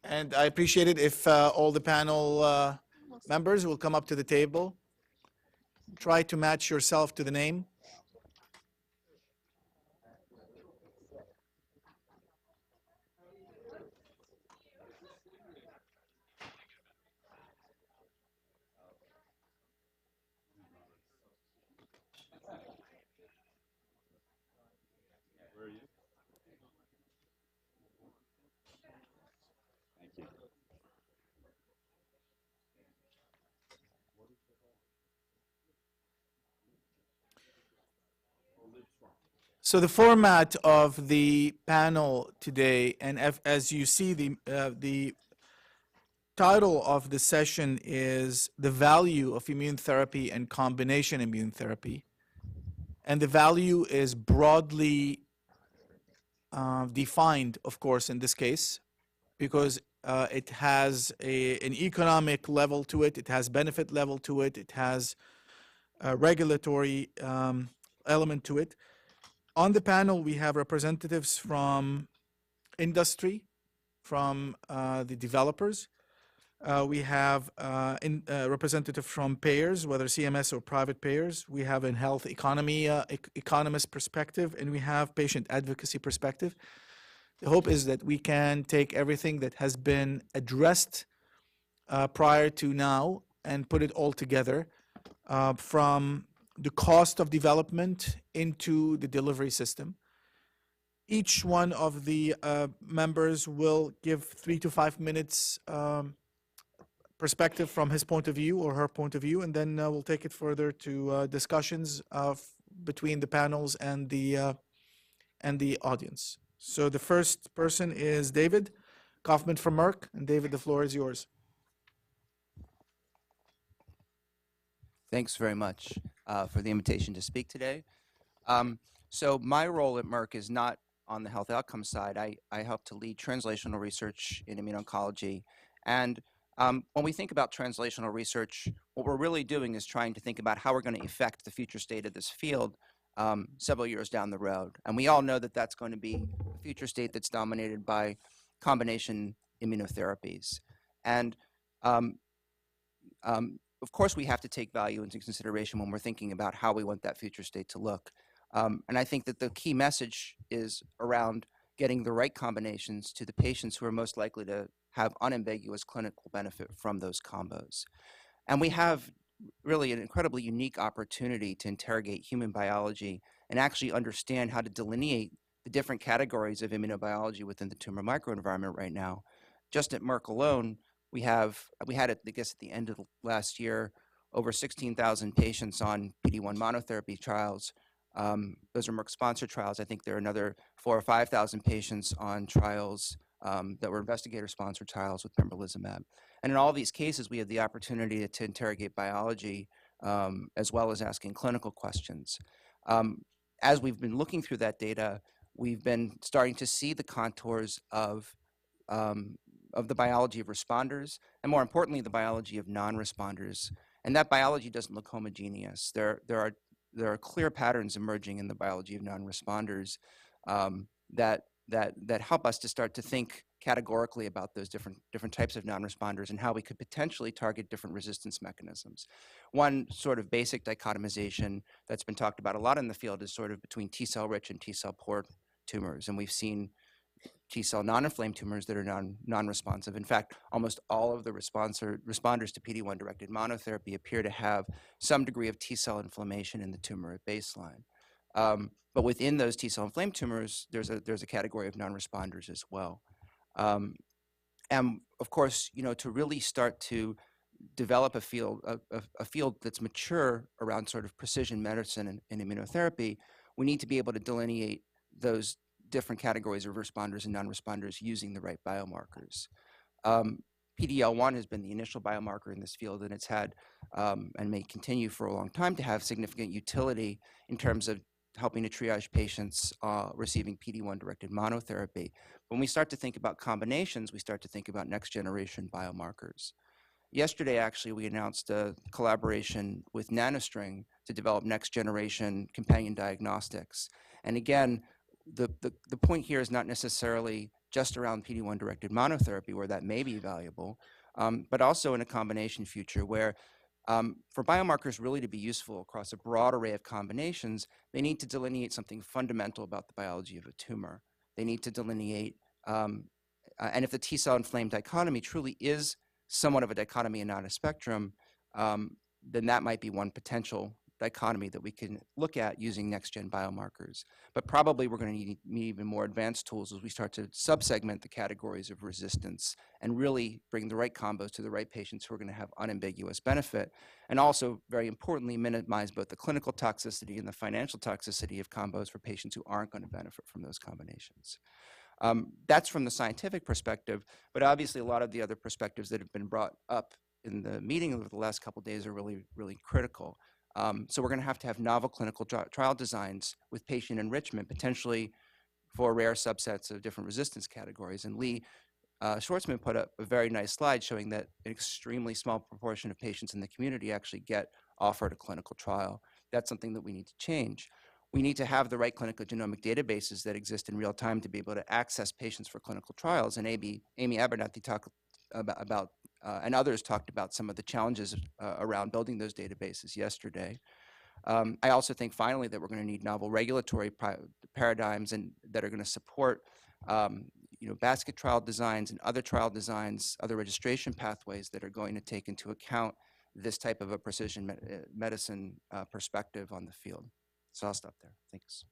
And I appreciate it if all the panel members will come up to the table. Try to match yourself to the name. So the format of the panel today, and as you see, the title of the session is The Value of Immune Therapy and Combination Immune Therapy. And the value is broadly defined, of course, in this case, because it has an economic level to it, it has benefit level to it, it has a regulatory element to it. On the panel, we have representatives from industry, from the developers. We have representative from payers, whether CMS or private payers. We have a health economy economist perspective, and we have patient advocacy perspective. The hope is that we can take everything that has been addressed prior to now and put it all together from the cost of development into the delivery system. Each one of the members will give 3 to 5 minutes perspective from his point of view or her point of view, and then we'll take it further to discussions between the panels and the audience. So the first person is David Kaufman from Merck, and David, the floor is yours. Thanks very much for the invitation to speak today. So my role at Merck is not on the health outcomes side. I help to lead translational research in immuno-oncology. And when we think about translational research, what we're really doing is trying to think about how we're going to affect the future state of this field several years down the road. And we all know that that's going to be a future state that's dominated by combination immunotherapies. And of course, we have to take value into consideration when we're thinking about how we want that future state to look. And I think that the key message is around getting the right combinations to the patients who are most likely to have unambiguous clinical benefit from those combos. And we have really an incredibly unique opportunity to interrogate human biology and actually understand how to delineate the different categories of immunobiology within the tumor microenvironment right now. Just at Merck alone, we had, I guess, at the end of last year, over 16,000 patients on PD-1 monotherapy trials. Those are Merck-sponsored trials. I think there are another 4,000 or 5,000 patients on trials that were investigator-sponsored trials with pembrolizumab. And in all these cases, we had the opportunity to interrogate biology as well as asking clinical questions. As we've been looking through that data, we've been starting to see the contours of the biology of responders, and more importantly, the biology of non-responders. And that biology doesn't look homogeneous. There are clear patterns emerging in the biology of non-responders that help us to start to think categorically about those different types of non-responders and how we could potentially target different resistance mechanisms. One sort of basic dichotomization that's been talked about a lot in the field is sort of between T-cell rich and T-cell poor tumors, and we've seen T-cell non-inflamed tumors that are non-responsive. In fact, almost all of the responders to PD-1 directed monotherapy appear to have some degree of T-cell inflammation in the tumor at baseline. But within those T-cell inflamed tumors, there's a category of non-responders as well. And of course, to really start to develop a field that's mature around sort of precision medicine and immunotherapy, we need to be able to delineate those different categories of responders and non-responders using the right biomarkers. PD-L1 has been the initial biomarker in this field, and it's had and may continue for a long time to have significant utility in terms of helping to triage patients receiving PD-1 directed monotherapy. When we start to think about combinations, we start to think about next generation biomarkers. Yesterday, actually, we announced a collaboration with NanoString to develop next generation companion diagnostics. And again, the point here is not necessarily just around PD-1 directed monotherapy, where that may be valuable, but also in a combination future where for biomarkers really to be useful across a broad array of combinations, they need to delineate something fundamental about the biology of a tumor. They need to delineate, and if the T cell inflamed dichotomy truly is somewhat of a dichotomy and not a spectrum, then that might be one potential dichotomy that we can look at using next-gen biomarkers. But probably we're going to need even more advanced tools as we start to subsegment the categories of resistance and really bring the right combos to the right patients who are going to have unambiguous benefit, and also, very importantly, minimize both the clinical toxicity and the financial toxicity of combos for patients who aren't going to benefit from those combinations. That's from the scientific perspective, but obviously a lot of the other perspectives that have been brought up in the meeting over the last couple of days are really, really critical. So we're going to have novel clinical trial designs with patient enrichment, potentially for rare subsets of different resistance categories. And Lee Schwartzman put up a very nice slide showing that an extremely small proportion of patients in the community actually get offered a clinical trial. That's something that we need to change. We need to have the right clinical genomic databases that exist in real time to be able to access patients for clinical trials. And Amy Abernathy talked about and others talked about some of the challenges around building those databases yesterday. I also think finally that we're going to need novel regulatory paradigms and that are going to support basket trial designs and other trial designs, other registration pathways that are going to take into account this type of a precision medicine perspective on the field. So I'll stop there. Thanks.